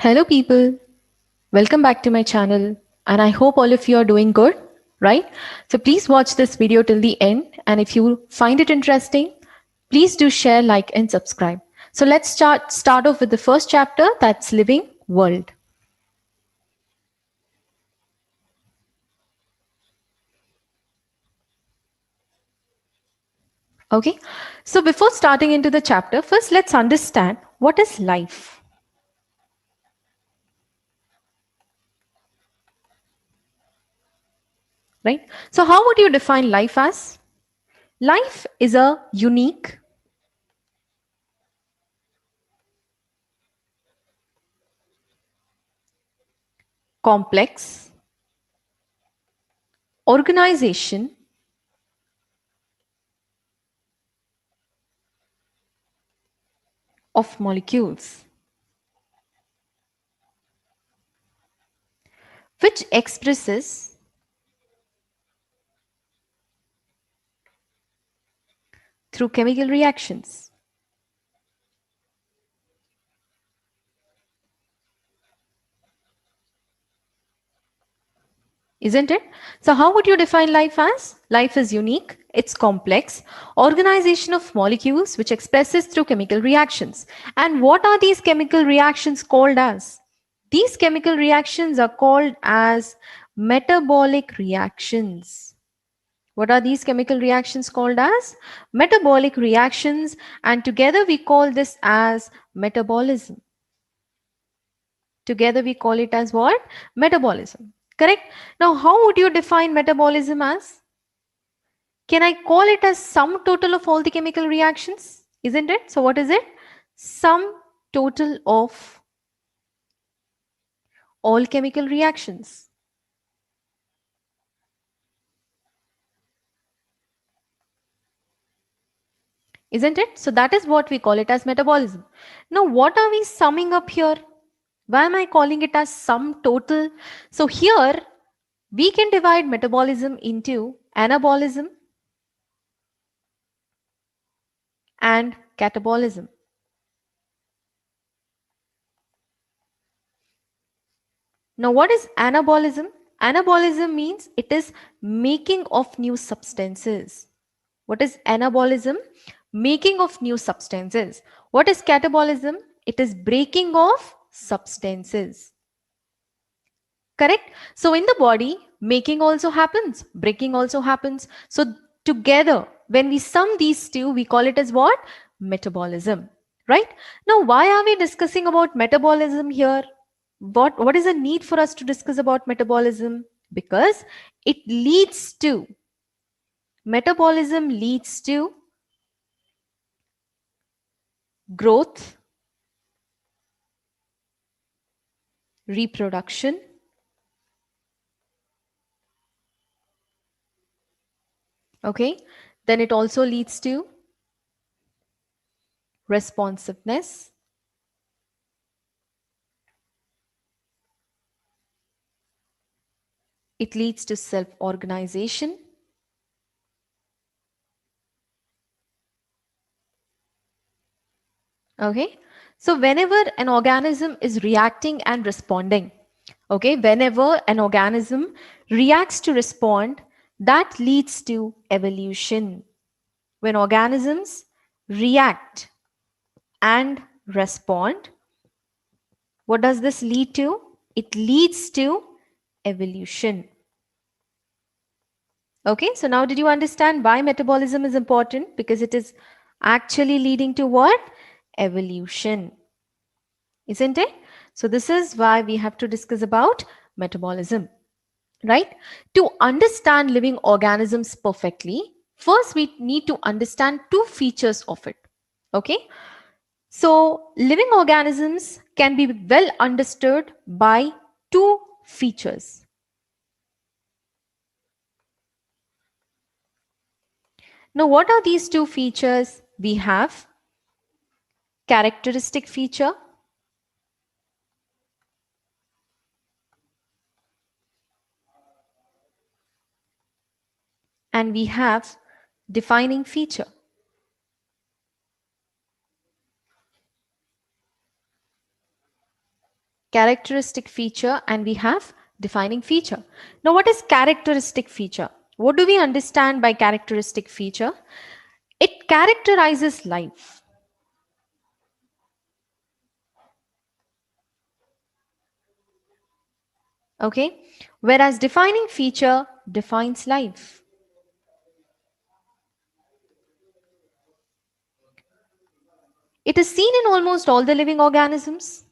Hello, people. Welcome back to my channel. And I hope all of you are doing good, right? So please watch this video till the end. And if you find it interesting, please do share, like, and subscribe. So let's start off with the first chapter, that's Living World. Okay. So before starting into the chapter, first let's understand what is life, right? So how would you define life as? Life is a unique, complex organization of molecules which expresses through chemical reactions. Isn't it? So how would you define life as? Life is unique, it's complex, organization of molecules which expresses through chemical reactions. And what are these chemical reactions called as? These chemical reactions are called as metabolic reactions. What are these chemical reactions called as? Metabolic reactions, and together we call this as metabolism. Together we call it as what? Metabolism. Correct? Now, how would you define metabolism as? Can I call it as sum total of all the chemical reactions? Isn't it? So what is it? Sum total of all chemical reactions. Isn't it? So that is what we call it as metabolism. Now, what are we summing up here? Why am I calling it as sum total? So here we can divide metabolism into anabolism and catabolism. Now, what is anabolism? Anabolism means it is making of new substances. What is anabolism? Making of new substances. What is catabolism? It is breaking of substances. Correct? So in the body, making also happens, breaking also happens. So together, when we sum these two, we call it as what? Metabolism. Right? Now, why are we discussing about metabolism here? What is the need for us to discuss about metabolism? Because it leads to, metabolism leads to growth, reproduction, okay? Then it also leads to responsiveness, it leads to self-organization, okay? So whenever an organism is reacting and responding, okay, whenever an organism reacts to respond, that leads to evolution. When organisms react and respond, what does this lead to? It leads to evolution. Okay, so now did you understand why metabolism is important? Because it is actually leading to what? Evolution. Isn't it? So this is why we have to discuss about metabolism, right? To understand living organisms perfectly, first we need to understand two features of it. Okay, so living organisms can be well understood by two features. Now, what are these two features? We have characteristic feature and we have defining feature. characteristic feature, and we have defining feature. Now, what is characteristic feature? What do we understand by characteristic feature? It characterizes life. Okay, whereas defining feature defines life. It is seen in almost all the living organisms.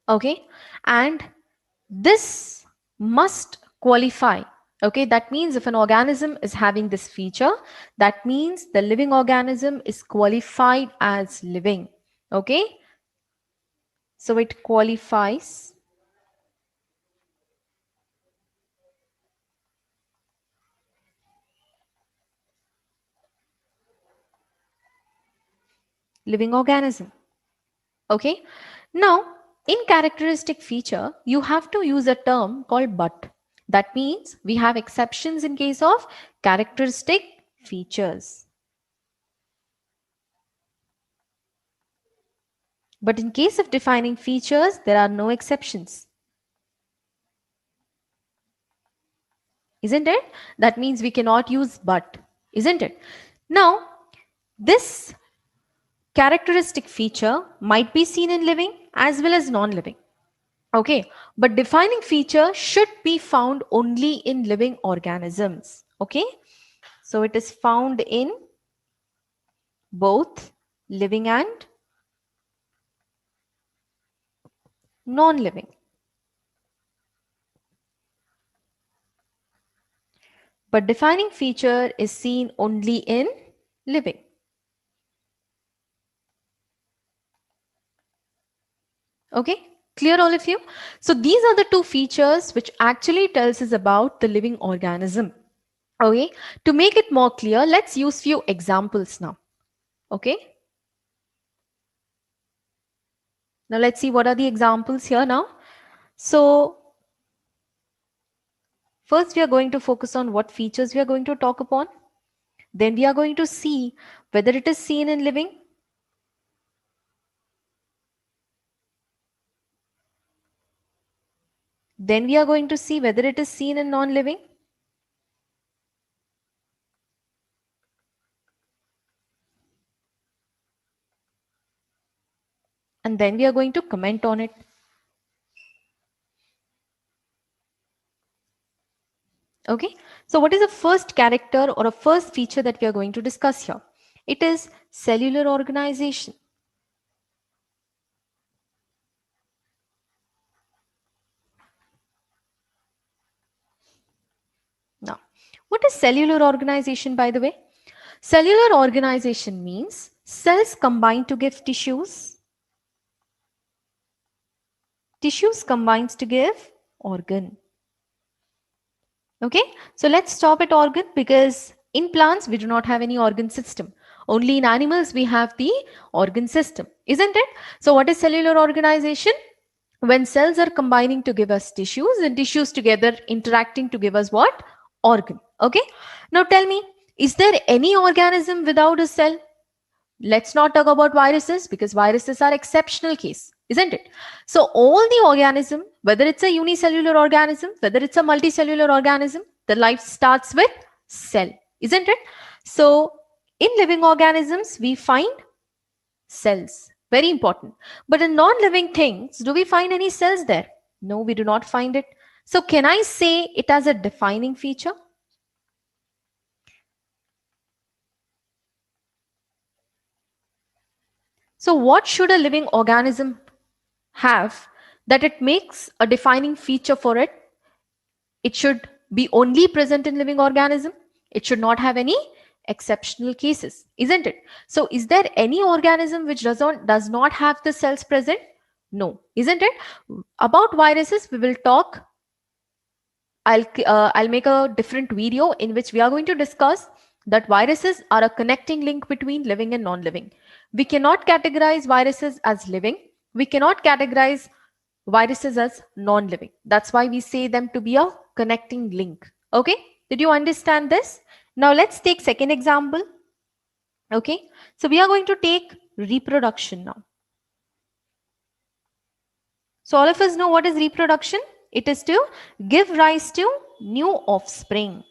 Okay, and this must qualify. Okay, that means if an organism is having this feature, that means the living organism is qualified as living. Okay, so it qualifies living organism. Okay, now in characteristic feature, you have to use a term called but. That means we have exceptions in case of characteristic features. But in case of defining features, there are no exceptions. Isn't it? That means we cannot use but, isn't it? Now, this characteristic feature might be seen in living as well as non-living. Okay, but defining feature should be found only in living organisms. Okay, so it is found in both living and non-living. But defining feature is seen only in living. Okay, clear all of you? So these are the two features which actually tells us about the living organism. Okay, to make it more clear, let's use few examples now. Okay, now let's see what are the examples here now. So first we are going to focus on what features we are going to talk upon. Then we are going to see whether it is seen in living. Then we are going to see whether it is seen in non-living. And then we are going to comment on it. Okay, so what is the first character or a first feature that we are going to discuss here? It is cellular organization. Now, what is cellular organization, by the way? Cellular organization means cells combine to give tissues. Tissues combines to give organ. Okay, so let's stop at organ because in plants we do not have any organ system. Only in animals we have the organ system, isn't it? So what is cellular organization? When cells are combining to give us tissues and tissues together interacting to give us what? Organ. Okay, now tell me, is there any organism without a cell? Let's not talk about viruses because viruses are exceptional case, isn't it? So all the organism, whether it's a unicellular organism, whether it's a multicellular organism, the life starts with cell, isn't it? So in living organisms, we find cells, very important. But in non-living things, do we find any cells there? No, we do not find it. So can I say it as a defining feature? So what should a living organism have that it makes a defining feature for it? It should be only present in living organism. It should not have any exceptional cases, isn't it? So is there any organism which does not have the cells present? No, isn't it? About viruses, we will talk. I'll make a different video in which we are going to discuss that viruses are a connecting link between living and non-living. We cannot categorize viruses as living. We cannot categorize viruses as non-living. That's why we say them to be a connecting link. Okay, did you understand this? Now let's take second example. Okay, so we are going to take reproduction now. So all of us know what is reproduction. It is to give rise to new offspring.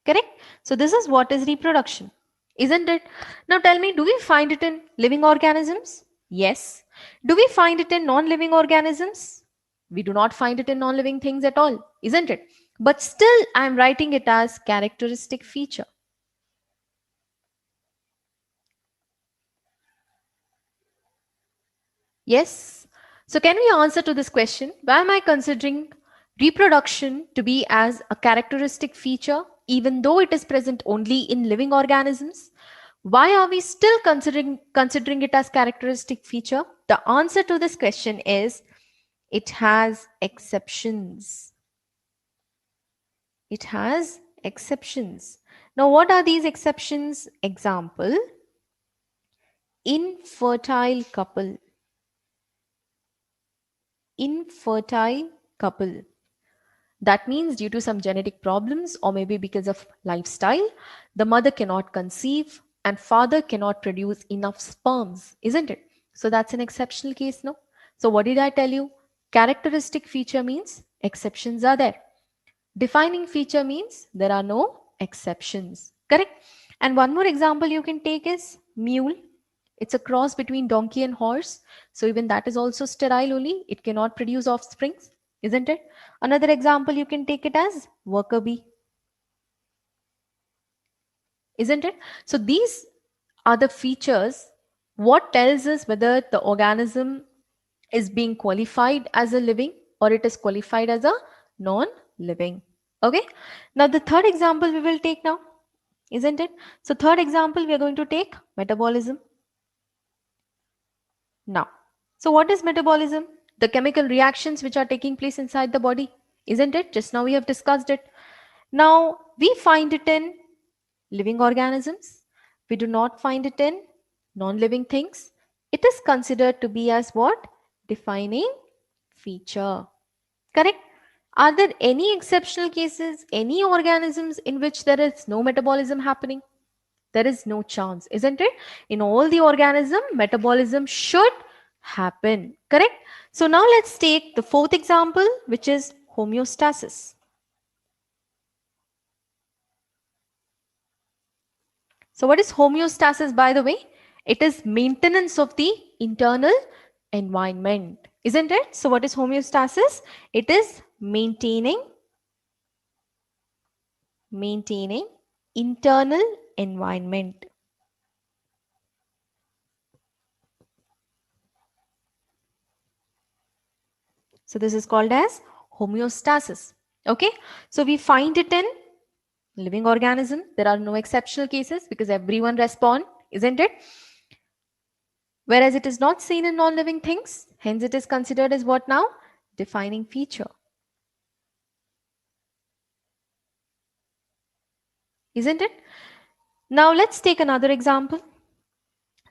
Correct? So this is what is reproduction, isn't it? Now tell me, do we find it in living organisms? Yes. Do we find it in non-living organisms? We do not find it in non-living things at all, isn't it? But still I am writing it as characteristic feature. Yes. So can we answer to this question? Why am I considering reproduction to be as a characteristic feature even though it is present only in living organisms? Why are we still considering it as characteristic feature? The answer to this question is it has exceptions. It has exceptions. Now what are these exceptions? Example, infertile couple. Infertile couple. That means due to some genetic problems or maybe because of lifestyle, the mother cannot conceive and father cannot produce enough sperms, isn't it? So that's an exceptional case, no? So what did I tell you? Characteristic feature means exceptions are there. Defining feature means there are no exceptions, correct? And one more example you can take is mule. It's a cross between donkey and horse. So even that is also sterile only. It cannot produce offsprings, isn't it? Another example you can take it as worker bee, isn't it? So these are the features what tells us whether the organism is being qualified as a living or it is qualified as a non-living. Okay. Now the third example we will take now, isn't it? So third example we are going to take metabolism. Now, so what is metabolism? The chemical reactions which are taking place inside the body, isn't it? Just now we have discussed it. Now we find it in living organisms. We do not find it in non-living things. It is considered to be as what? Defining feature. Correct? Are there any exceptional cases, any organisms in which there is no metabolism happening? There is no chance, isn't it? In all the organism, metabolism should happen. Correct? So now let's take the fourth example, which is homeostasis. So what is homeostasis, by the way? It is maintenance of the internal environment, isn't it? So what is homeostasis? It is maintaining internal environment. So this is called as homeostasis. Okay. So we find it in living organism. There are no exceptional cases because everyone respond, isn't it? Whereas it is not seen in non-living things. Hence it is considered as what now? Defining feature. Isn't it? Now let's take another example.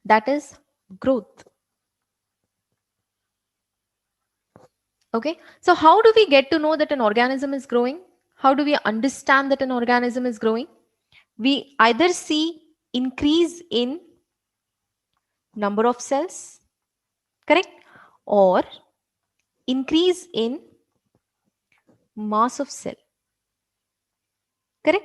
That is growth. Okay. So how do we get to know that an organism is growing? How do we understand that an organism is growing? We either see increase in number of cells, correct? Or increase in mass of cell, correct?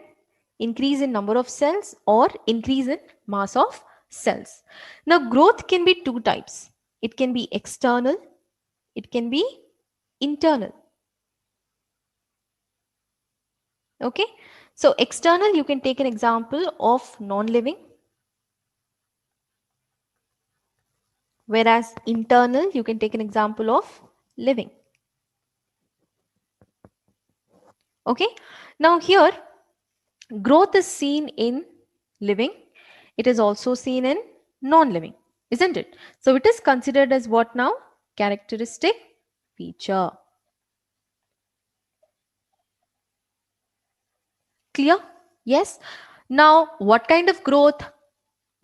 Increase in number of cells or increase in mass of cells. Now growth can be two types. It can be external, it can be internal. Okay. So external, you can take an example of non-living. Whereas internal, you can take an example of living. Okay. Now here, growth is seen in living. It is also seen in non-living, isn't it? So it is considered as what now? Characteristic feature. Clear? Yes. Now, what kind of growth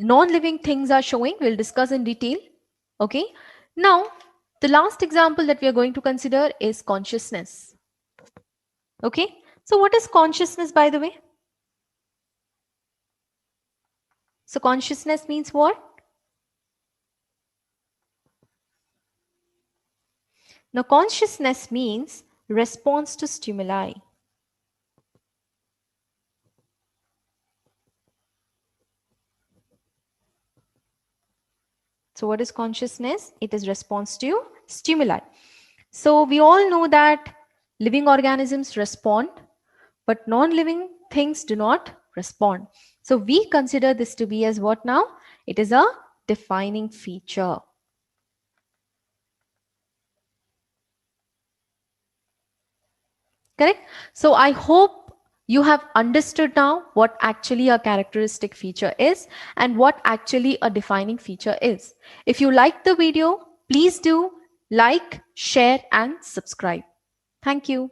non-living things are showing. We'll discuss in detail. Okay. Now, the last example that we are going to consider is consciousness. Okay. So what is consciousness, by the way? So consciousness means what? Now, consciousness means response to stimuli. So what is consciousness? It is response to stimuli. So we all know that living organisms respond, but non-living things do not respond. So we consider this to be as what now? It is a defining feature. Correct? So I hope you have understood now what actually a characteristic feature is and what actually a defining feature is. If you like the video, please do like, share and subscribe. Thank you.